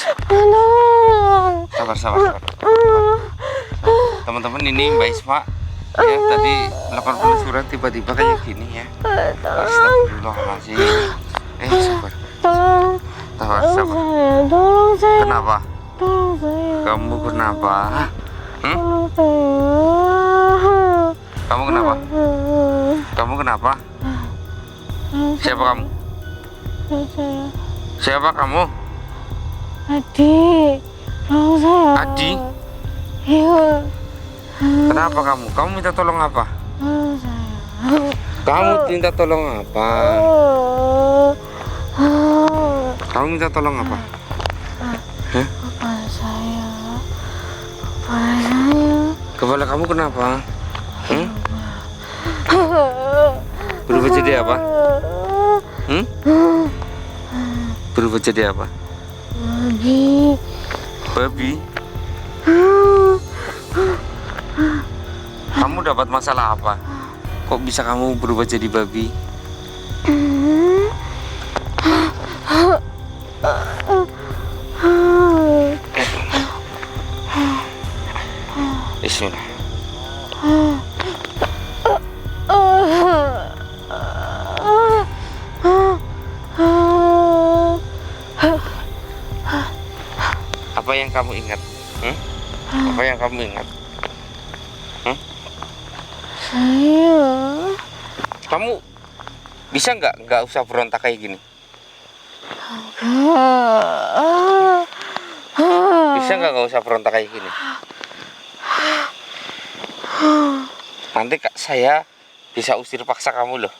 Sabar, sabar, sabar. Teman-teman, ini Mbak Isma ya tadi melakukan penelusuran tiba-tiba kayak gini ya. Astagfirullahaladzim. Sabar. Sabar, sabar. Tolong saya. Kenapa? Tolong saya. Kamu kenapa? Tolong saya. Kamu kenapa? Kamu kenapa? Siapa kamu? Saya. Siapa kamu? Adi. Tolong saya. Adi? Iya. Kenapa kamu? Kamu minta tolong apa? Tolong saya. Kamu minta tolong apa? Kamu minta tolong apa? Hah? Kepala saya. Kepala saya. Kepala kamu kenapa? Berubah jadi apa? Berubah jadi apa? Babi. Babi? Kamu dapat masalah apa? Kok bisa kamu berubah jadi babi? Bismillah. Apa yang kamu ingat? Apa yang kamu ingat? Saya. Kamu bisa nggak usah berontak kayak gini? Bisa nggak usah berontak kayak gini? Nanti saya bisa usir paksa kamu loh.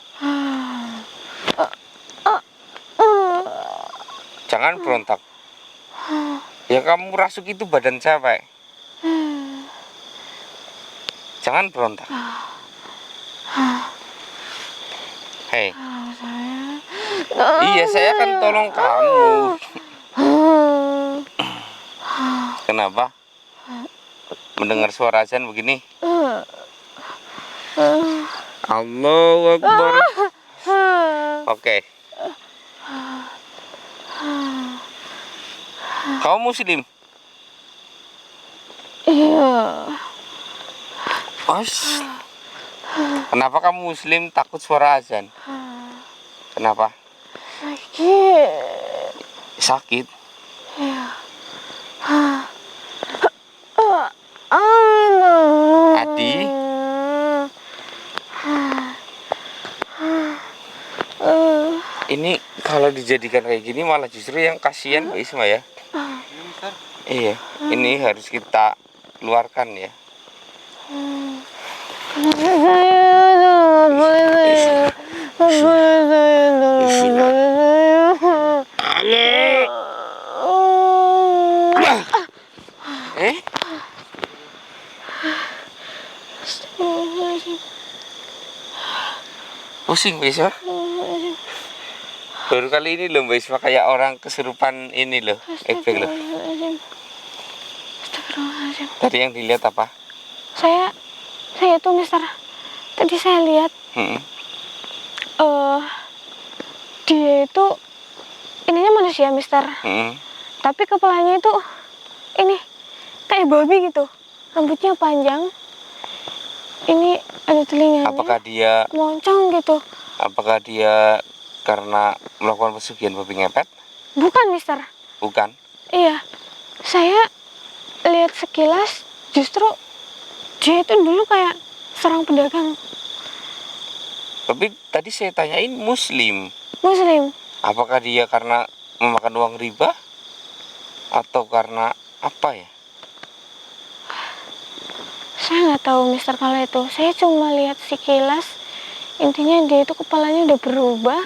Jangan berontak. Yang kamu rasuk itu badan siapa? Jangan berontak. Hei. Iya, saya akan tolong kamu. Kenapa? Mendengar suara azan begini? Allahu Akbar. Oke. Kamu muslim? Iya. Kenapa kamu muslim takut suara azan? Kenapa? Sakit. Sakit? Iya. Adi? Ini kalau dijadikan kayak gini malah justru yang kasihan Mbak Isma ya. Iya, ini harus kita keluarkan ya. Pusing Mbak Isma. Baru kali ini loh Mbak Isma kayak orang kesurupan ini loh, efek loh. Tadi yang dilihat apa? Saya tuh Mister, tadi saya lihat dia itu ininya manusia Mister, tapi kepalanya itu ini kayak babi gitu, rambutnya panjang, ini ada telinganya. Apakah dia moncong gitu? Apakah dia karena melakukan pesugihan babi ngepet? Bukan Mister. Bukan? Iya, saya lihat sekilas justru dia itu dulu kayak seorang pedagang. Tapi tadi saya tanyain muslim. Muslim. Apakah dia karena memakan uang riba? Atau karena apa ya? Saya nggak tahu Mister kalau itu. Saya cuma lihat sekilas. Intinya dia itu kepalanya udah berubah.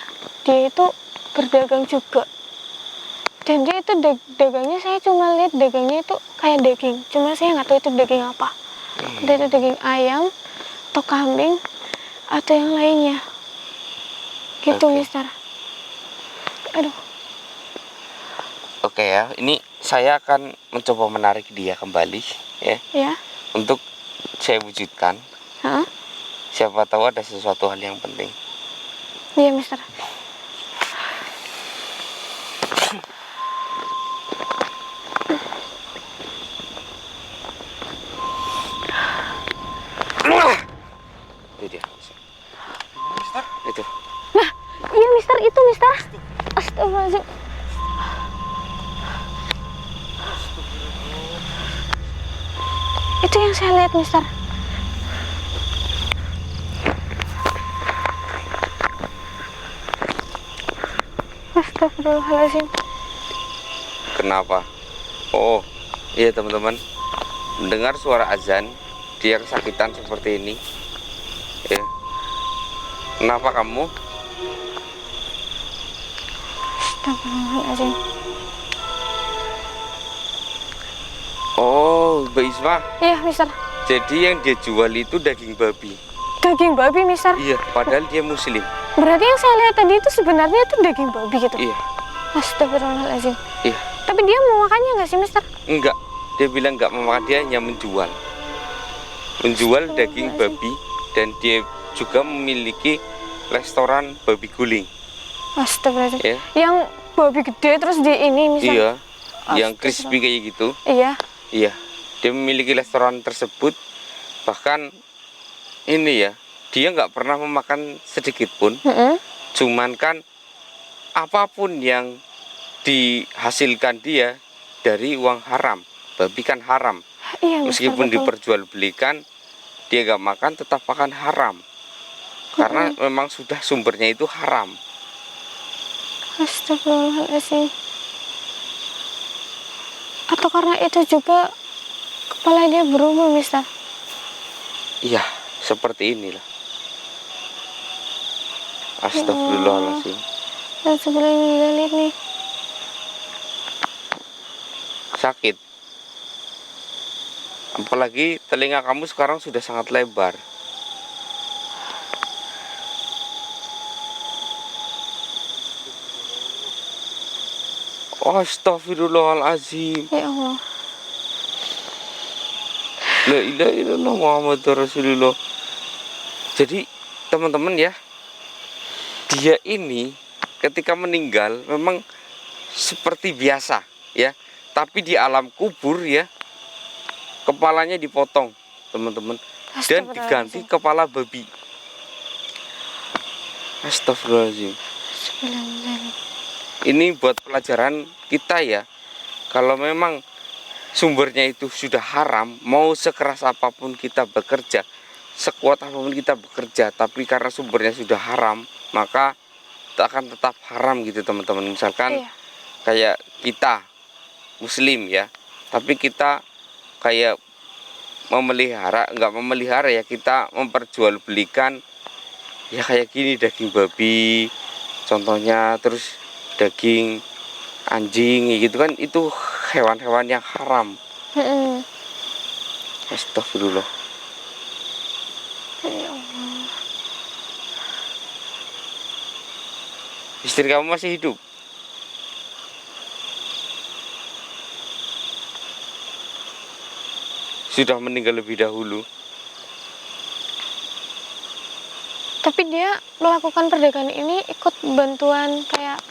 Dia itu berdagang juga. Dan dia itu dagangnya, saya cuma lihat dagangnya itu kayak daging. Cuma saya nggak tahu itu daging apa. Entah itu daging ayam atau kambing atau yang lainnya. Gitu Mister. Aduh. Oke ya, ini saya akan mencoba menarik dia kembali ya. Ya. Untuk saya wujudkan. Siapa tahu ada sesuatu hal yang penting. Iya Mister. Itu yang saya lihat, Mister. Astagfirullahaladzim. Kenapa? Oh, iya teman-teman. Mendengar suara azan, dia kesakitan seperti ini. Ya. Kenapa kamu? Astagfirullahaladzim. Oh, Mbak Isma. Iya, Mister. Jadi yang dia jual itu daging babi. Daging babi, Mister. Iya, padahal dia muslim. Berarti yang saya lihat tadi itu sebenarnya itu daging babi gitu. Iya, Astagfirullahaladzim. iya. Tapi dia mau makannya nggak sih, Mister? Enggak. Dia bilang enggak memakan, dia hanya menjual. Menjual daging babi, dan dia juga memiliki restoran babi guling. Astagfirullahaladzim. Ya. Yang babi gede terus di ini, Mister. Iya. Yang crispy kayak gitu. Iya. Iya. Dia memiliki restoran tersebut. Bahkan ini ya, dia nggak pernah memakan sedikit pun. Cuman kan apapun yang dihasilkan dia dari uang haram. Babi kan haram. Iya, Mister, Meskipun betul. diperjualbelikan, dia nggak makan, tetap makan haram. Karena memang sudah sumbernya itu haram. Astagfirullahaladzim. Atau karena itu juga kepala dia berubah, Mister? Iya, seperti inilah. Astagfirullahaladzim. Dan sebelum ini lihat nih. Sakit. Apalagi telinga kamu sekarang sudah sangat lebar. Astagfirullahaladzim. Ya Allah. La ilaha illallah Muhammadur Rasulullah. Jadi teman-teman ya, dia ini ketika meninggal memang seperti biasa ya, tapi di alam kubur ya, kepalanya dipotong teman-teman, dan diganti kepala babi. Astagfirullahaladzim. Ini buat pelajaran kita ya, kalau memang sumbernya itu sudah haram, mau sekeras apapun kita bekerja, sekuat apapun kita bekerja, tapi karena sumbernya sudah haram, maka itu akan tetap haram gitu teman-teman. Misalkan kayak kita muslim ya, tapi kita kayak nggak memelihara ya, kita memperjualbelikan ya kayak gini, daging babi contohnya, terus daging anjing gitu kan, itu hewan-hewan yang haram. Astagfirullah. Ya Allah. Istri kamu masih hidup? Sudah meninggal lebih dahulu. Tapi dia melakukan perdagangan ini ikut bantuan kayak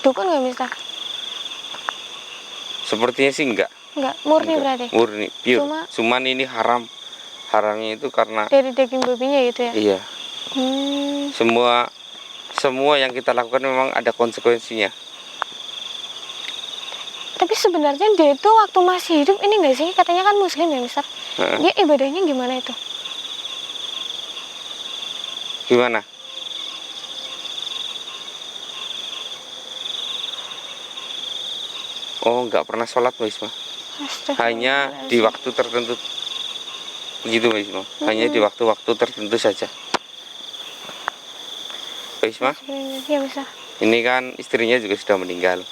dukun nggak, Mister? Sepertinya sih enggak. Enggak, murni berarti? Murni, pure. Cuman ini haram. Haramnya itu karena dari daging babinya gitu ya? Iya. Semua yang kita lakukan memang ada konsekuensinya. Tapi sebenarnya dia itu waktu masih hidup ini nggak sih? Katanya kan muslim ya, Mister? Dia ibadahnya gimana itu? Gimana? Oh, nggak pernah sholat Mbak Isma. Hanya di waktu tertentu. Begitu Mbak Isma. Hanya di waktu-waktu tertentu saja. Mbak Isma? Iya, Mister. Ini kan istrinya juga sudah meninggal.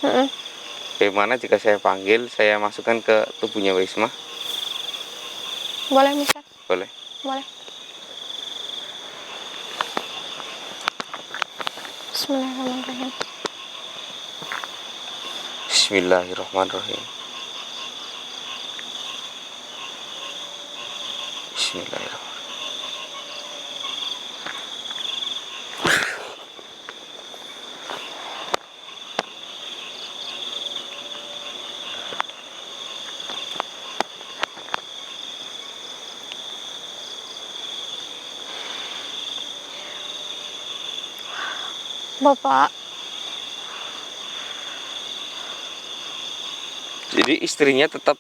Bagaimana jika saya panggil, saya masukkan ke tubuhnya Mbak Isma? Boleh, Mister? Boleh. Boleh. Bismillahirrahmanirrahim. Bismillahirrahmanirrahim. Bismillahirrahmanirrahim. Bapak, Jadi istrinya tetap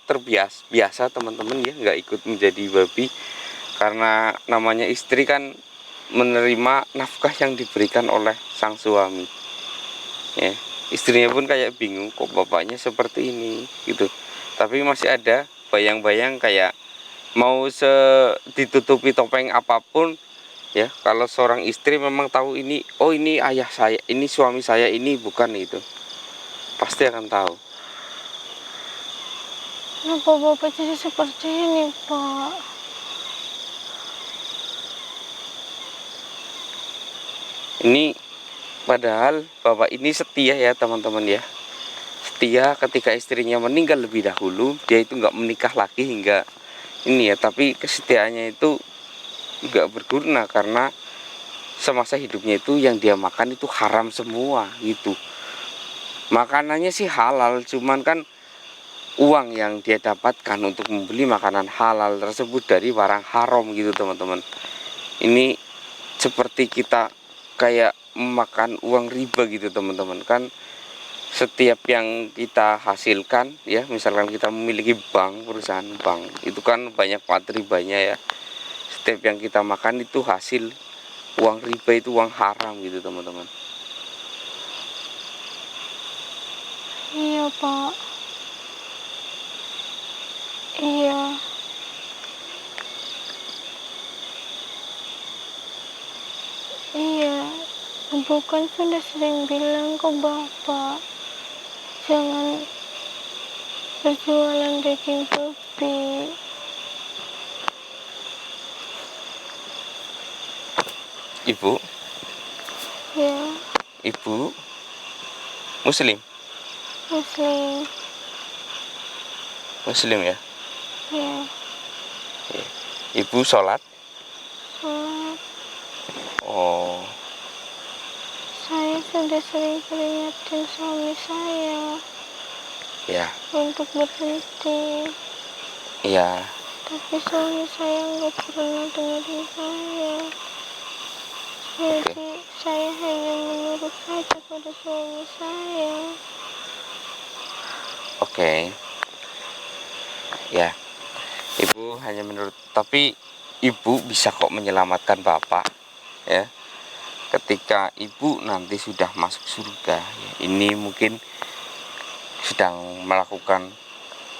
biasa teman-teman ya, nggak ikut menjadi babi, karena namanya istri kan menerima nafkah yang diberikan oleh sang suami ya. Istrinya pun kayak bingung, kok bapaknya seperti ini gitu, tapi masih ada bayang-bayang kayak mau ditutupi topeng apapun ya, kalau seorang istri memang tahu ini, oh ini ayah saya, ini suami saya, ini bukan itu, pasti akan tahu. Kenapa bapak jadi seperti ini, Pak? Ini padahal bapak ini setia ya teman-teman ya, setia. Ketika istrinya meninggal lebih dahulu, dia itu nggak menikah lagi hingga ini ya, tapi kesetiaannya itu nggak berguna karena semasa hidupnya itu yang dia makan itu haram semua gitu. Makanannya sih halal, cuman kan uang yang dia dapatkan untuk membeli makanan halal tersebut dari barang haram gitu teman-teman. Ini seperti kita kayak makan uang riba gitu teman-teman. Kan setiap yang kita hasilkan ya, misalkan kita memiliki bank, perusahaan bank, itu kan banyak banget ribanya ya. Setiap yang kita makan itu hasil uang riba, itu uang haram gitu teman-teman. Iya, Pak. Iya. Iya. Ibu kan sudah sering bilang ke bapak, jangan berjualan daging babi. Ibu, Ya, ibu muslim, muslim. muslim ya. Ya, Ibu sholat. sholat. Oh Saya sudah sering peringatin suami saya ya, untuk berhenti, iya. tapi suami saya nggak pernah dengerin saya. Jadi saya hanya menurut saja pada suami saya. Oke. Ya, ibu hanya menurut, tapi ibu bisa kok menyelamatkan bapak ya. Ketika ibu nanti sudah masuk surga ya, ini mungkin sedang melakukan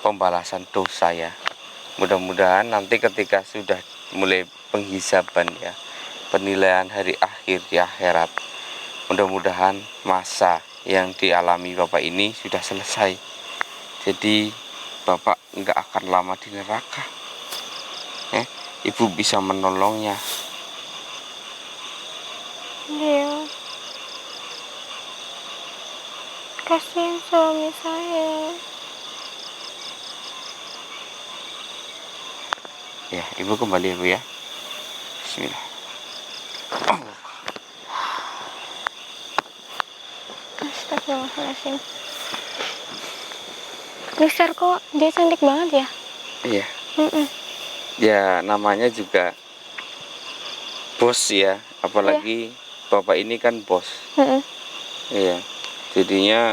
pembalasan dosa ya. Mudah-mudahan nanti ketika sudah mulai penghisaban ya, penilaian hari akhir di akhirat, mudah-mudahan masa yang dialami bapak ini sudah selesai. Jadi bapak nggak akan lama di neraka. Ibu bisa menolongnya. Iya, kasihan suami saya. Ya, ibu kembali ya bu ya. Bismillah. Astagfirullahaladzim. Mister, kok dia cantik banget ya? Iya. Mm-mm. Ya namanya juga bos ya, apalagi bapak ini kan bos. Mm-mm. Iya, jadinya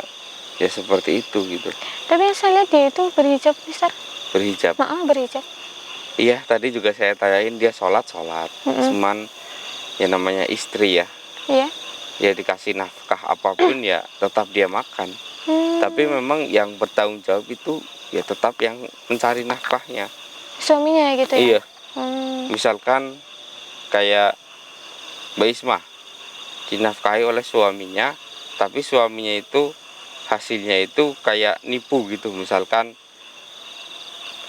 ya seperti itu gitu. Tapi yang saya lihat dia itu berhijab, Mister. Berhijab. Berhijab. Iya, tadi juga saya tanyain, dia sholat. Cuman ya namanya istri ya, Iya. ya dikasih nafkah apapun ya tetap dia makan. Tapi memang yang bertanggung jawab itu ya tetap yang mencari nafkahnya. Suaminya gitu ya? Iya. Misalkan kayak Mbak Isma dinafkahi oleh suaminya, tapi suaminya itu hasilnya itu kayak nipu gitu. Misalkan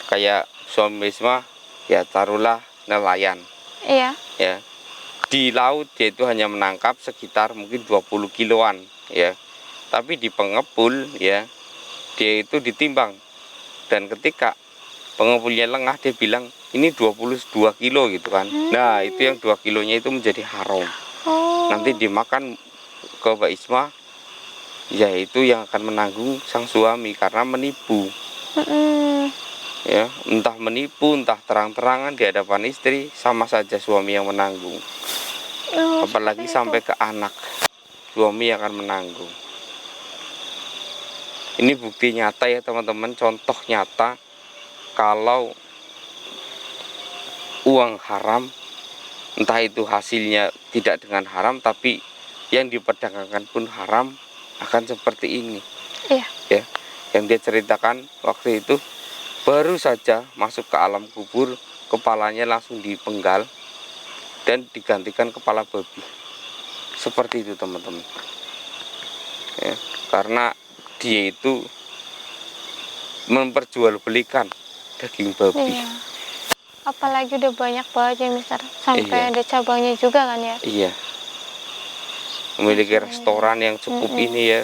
kayak suami Mbak Isma ya taruhlah nelayan. Iya. Ya. Di laut dia itu hanya menangkap sekitar mungkin 20 kiloan ya. Tapi di pengepul ya dia itu ditimbang, dan ketika pengepulnya lengah dia bilang ini 22 kilo gitu kan. Nah itu yang 2 kilonya itu menjadi haram. Nanti dimakan ke Mbak Isma, yaitu yang akan menanggung sang suami karena menipu. Ya, entah menipu entah terang-terangan di hadapan istri, sama saja suami yang menanggung. Apalagi sampai ke anak, suami yang akan menanggung. Ini bukti nyata ya teman-teman, contoh nyata kalau uang haram, entah itu hasilnya tidak dengan haram tapi yang diperdagangkan pun haram, akan seperti ini. Iya. Ya, yang dia ceritakan waktu itu baru saja masuk ke alam kubur, kepalanya langsung dipenggal dan digantikan kepala babi. Seperti itu teman-teman. Ya, karena dia itu memperjualbelikan daging babi. Iya. Apalagi udah banyak banget ya Mister, sampai Iya. ada cabangnya juga kan ya. Iya. Memiliki restoran yang cukup ini ya.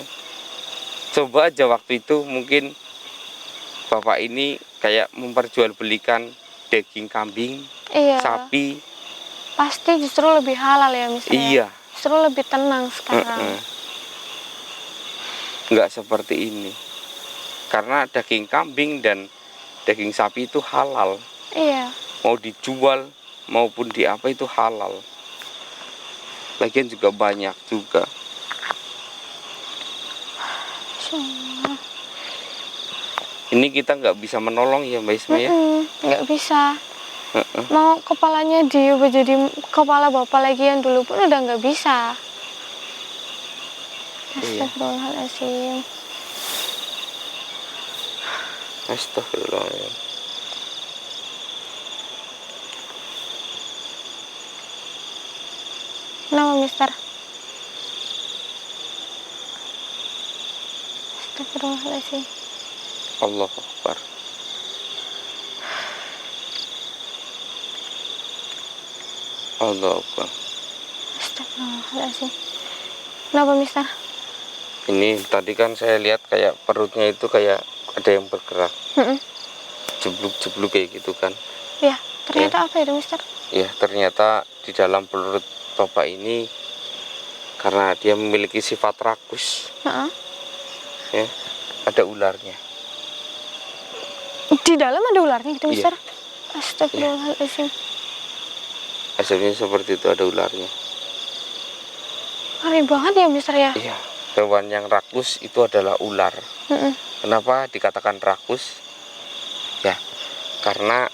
Coba aja waktu itu mungkin bapak ini kayak memperjualbelikan daging kambing, Iya. sapi. Pasti justru lebih halal ya Mister. Iya. Justru lebih tenang sekarang. Nggak seperti ini. Karena daging kambing dan daging sapi itu halal. Iya. Mau dijual maupun di apa itu halal. Lagian juga banyak juga. Ini kita nggak bisa menolong ya Mbak Isma ya. Nggak bisa. Mau kepalanya diubah jadi kepala bapak lagi yang dulu pun udah nggak bisa. Astagfirullahaladzim. Astagfirullahaladzim. Kenapa Mister? Astagfirullahaladzim. Allahu Akbar. Allahu Akbar. Astagfirullahaladzim. Kenapa Mister? Ini tadi kan saya lihat kayak perutnya itu kayak ada yang bergerak. Jebluk-jebluk kayak gitu kan. Ya, ternyata apa itu Mister? Ya, ternyata di dalam perut bapak ini karena dia memiliki sifat rakus. Ya, ada ularnya. Di dalam ada ularnya gitu Mister? Iya. Astagfirullahaladzim. Hasilnya seperti itu, ada ularnya. Ngeri banget ya Mister ya? Iya, hewan yang rakus itu adalah ular. Kenapa dikatakan rakus? Ya, karena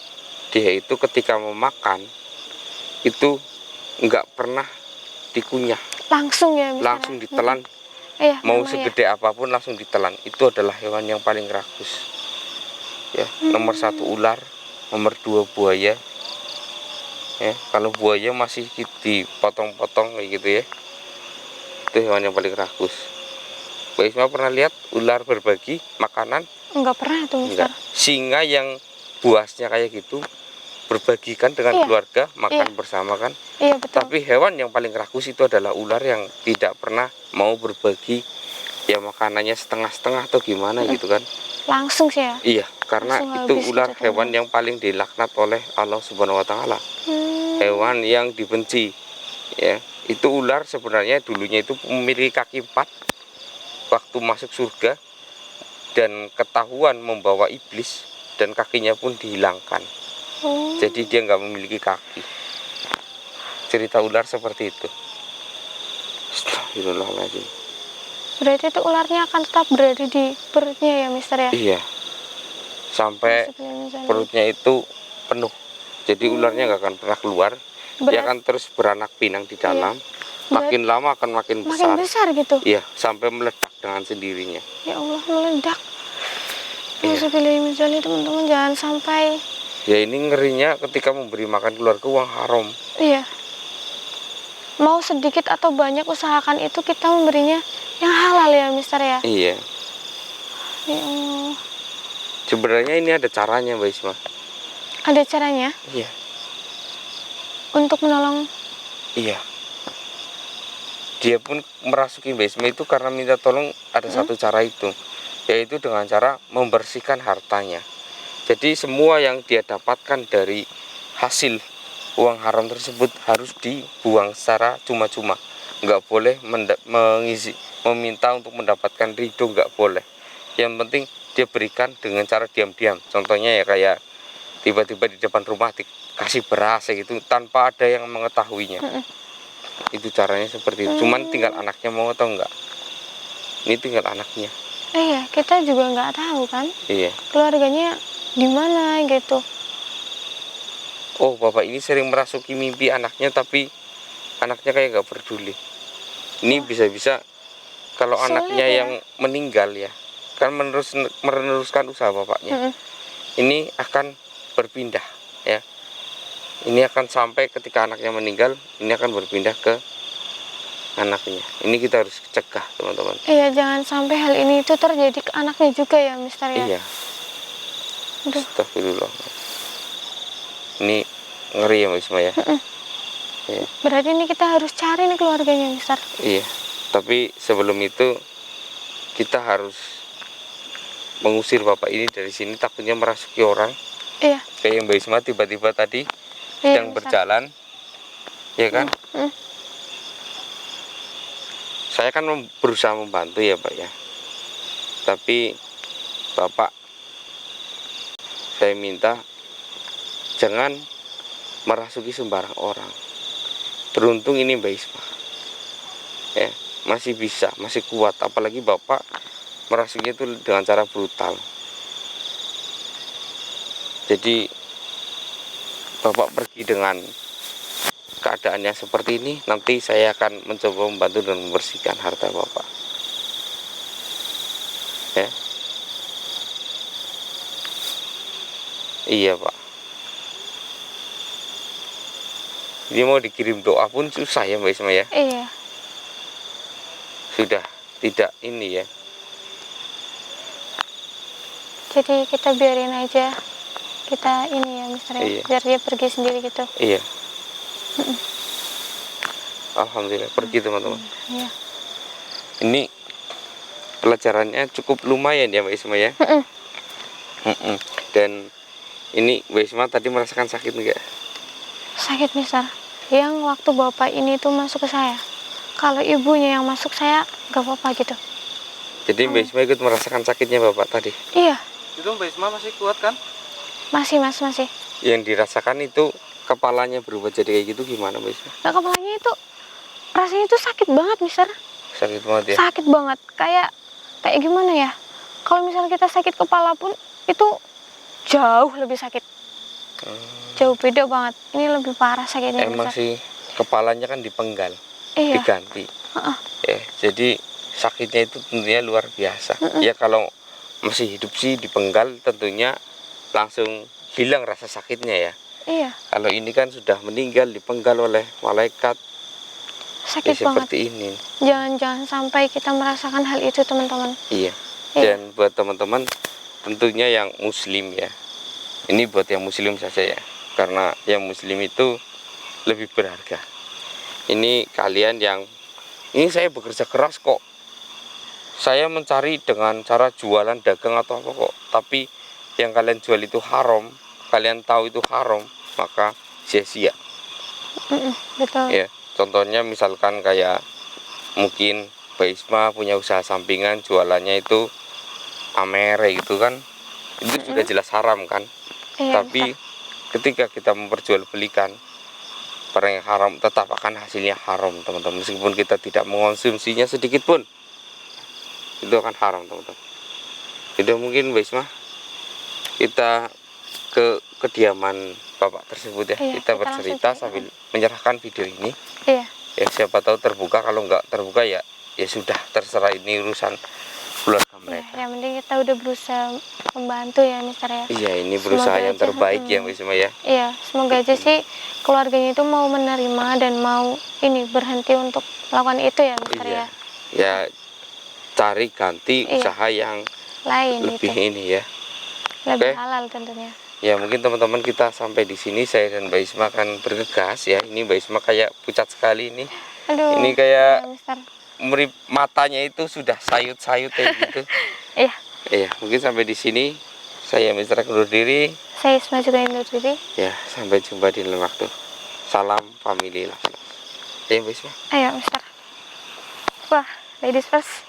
dia itu ketika memakan itu nggak pernah dikunyah. Langsung ya Mister? Langsung ditelan. Iya, Mau memang segede apapun langsung ditelan. Itu adalah hewan yang paling rakus. Ya, nomor 1 ular, nomor 2 buaya. Ya, kalau buaya masih dipotong-potong kayak gitu ya. Itu hewan yang paling rakus. Mbak Isma pernah lihat ular berbagi makanan? Enggak pernah tuh Mister. Enggak. Singa yang buasnya kayak gitu berbagikan dengan keluarga, makan bersama kan? Iya betul. Tapi hewan yang paling rakus itu adalah ular yang tidak pernah mau berbagi, ya makanannya setengah-setengah atau gimana gitu kan? Langsung sih ya? Iya, karena langsung itu habis ular gitu, hewan yang paling dilaknat oleh Allah Subhanahu wa Ta'ala. Hewan yang dibenci. Ya, itu ular sebenarnya dulunya itu memiliki kaki 4 waktu masuk surga dan ketahuan membawa iblis dan kakinya pun dihilangkan. Jadi dia nggak memiliki kaki. Cerita ular seperti itu. Astagfirullahaladzim. Berarti itu ularnya akan tetap berada di perutnya ya Mister ya? Iya. Sampai perutnya itu penuh. Jadi ularnya nggak akan pernah keluar. Dia akan terus beranak pinang di dalam. Makin lama akan makin besar. Makin besar gitu? Iya, sampai meledak dengan sendirinya. Ya Allah, meledak. Alhamdulillah teman-teman, jangan sampai. Ya ini ngerinya ketika memberi makan keluarga uang haram. Iya. Mau sedikit atau banyak usahakan itu kita memberinya yang halal ya Mister ya? Iya. Ya Allah. Sebenarnya ini ada caranya Mbak Isma. Ada caranya? Iya. Untuk menolong? Iya. Dia pun merasuki Mbak Isma itu karena minta tolong ada satu cara itu. Yaitu dengan cara membersihkan hartanya. Jadi semua yang dia dapatkan dari hasil uang haram tersebut harus dibuang secara cuma-cuma. Nggak boleh meminta untuk mendapatkan ridho, nggak boleh. Yang penting dia berikan dengan cara diam-diam. Contohnya ya kayak tiba-tiba di depan rumah dikasih beras gitu tanpa ada yang mengetahuinya. Itu caranya seperti itu. Cuman tinggal anaknya mau atau enggak. Ini tinggal anaknya. Iya, kita juga nggak tahu kan Iya. keluarganya di mana gitu. Oh, bapak ini sering merasuki mimpi anaknya, tapi anaknya kayak nggak peduli. Ini Wah. bisa-bisa kalau Sulit anaknya ya. yang meninggal ya, kan meneruskan usaha bapaknya. Mm-mm. Ini akan berpindah ya. Ini akan sampai ketika anaknya meninggal, ini akan berpindah ke anaknya. Ini kita harus cegah, teman-teman. Iya, jangan sampai hal ini itu terjadi ke anaknya juga ya, Mister ya. Iya. Aduh. Astagfirullah. Ini ngeri ya, Mbak Isma ya. Iya. Berarti ini kita harus cari nih keluarganya, Mister. Iya. Tapi sebelum itu kita harus mengusir bapak ini dari sini, takutnya merasuki orang. Iya. Kayak Mbak Isma tiba-tiba tadi Iya, sedang Mister. berjalan, ya kan? Mm. Saya kan berusaha membantu ya Pak ya. Tapi Bapak, saya minta jangan merasuki sembarang orang. Beruntung ini Mbak Isma, ya masih bisa, masih kuat. Apalagi Bapak merasukinya itu dengan cara brutal. Jadi Bapak pergi dengan keadaannya seperti ini, nanti saya akan mencoba membantu dan membersihkan harta Bapak. Ya. Iya Pak. Ini mau dikirim doa pun susah ya Mbak Isma ya. Iya. Sudah tidak ini ya. Jadi kita biarin aja. Kita ini ya, Mister ya. Iya. Biar dia pergi sendiri gitu. Iya. Alhamdulillah pergi teman-teman. Iya. Ini pelajarannya cukup lumayan ya Mbak Isma ya. Dan ini Mbak Isma tadi merasakan sakit enggak? Sakit, Mister. Yang waktu bapak ini tuh masuk ke saya. Kalau ibunya yang masuk, saya nggak apa-apa gitu. Jadi Mbak Isma ikut merasakan sakitnya Bapak tadi. Iya. Itu Mbak Isma masih kuat kan? Masih, Mas, masih. Yang dirasakan itu kepalanya berubah jadi kayak gitu gimana Mbak Isma? Nah, kepalanya itu rasanya itu sakit banget, Mister. Sakit banget ya? Sakit banget. Kayak gimana ya? Kalau misalnya kita sakit kepala pun itu jauh lebih sakit. Jauh beda banget. Ini lebih parah sakitnya, Emang Mister. sih kepalanya kan dipenggal, Iya. diganti. Heeh. Ya, jadi sakitnya itu tentunya luar biasa. Ya kalau masih hidup sih dipenggal tentunya langsung hilang rasa sakitnya ya. Iya. Kalau ini kan sudah meninggal dipenggal oleh malaikat. Sakit Ya banget. seperti ini. Jangan sampai kita merasakan hal itu, teman-teman. Iya. Iya. Dan buat teman-teman tentunya yang muslim ya. Ini buat yang muslim saja ya. Karena yang muslim itu lebih berharga. Ini kalian yang ini saya bekerja keras kok. Saya mencari dengan cara jualan dagang atau apa kok. Tapi yang kalian jual itu haram, kalian tahu itu haram, maka sia-sia. Betul. Ya, contohnya misalkan kayak mungkin Mbak Isma punya usaha sampingan jualannya itu amere gitu kan. Itu sudah jelas haram kan. Iya, Tapi Mister. ketika kita memperjualbelikan barang yang haram, tetap akan hasilnya haram teman-teman. Meskipun kita tidak mengonsumsinya sedikit pun, itu akan haram teman-teman. Jadi mungkin Mbak Isma, kita ke kediaman bapak tersebut ya. Iya, kita kita bercerita langsung sambil menyerahkan video ini. Iya. Ya siapa tahu terbuka, kalau nggak terbuka ya sudah, terserah, ini urusan keluarga Iya, mereka. yang penting kita udah berusaha membantu ya, Mister ya. Iya, ini berusaha Semoga yang aja, terbaik ya Mbak Isma ya. Iya, semoga aja sih keluarganya itu mau menerima dan mau ini berhenti untuk melakukan itu ya, Mister Iya. ya. Ya cari ganti Iya. usaha yang Lain lebih gitu. ini ya. Lebih Oke. halal tentunya. Ya mungkin teman-teman kita sampai di sini, saya dan Mbak Isma akan bergegas ya. Ini Mbak Isma kayak pucat sekali ini. Aduh. Ini kayak iya, Mister. matanya itu sudah sayut-sayut kayak gitu. Iya, Iya, mungkin sampai di sini saya Mister undur diri. saya Isma juga undur diri. Ya, sampai jumpa di lain waktu. Salam family lah. Ya Mbak Isma. Ayo, Mister. Wah, ladies first.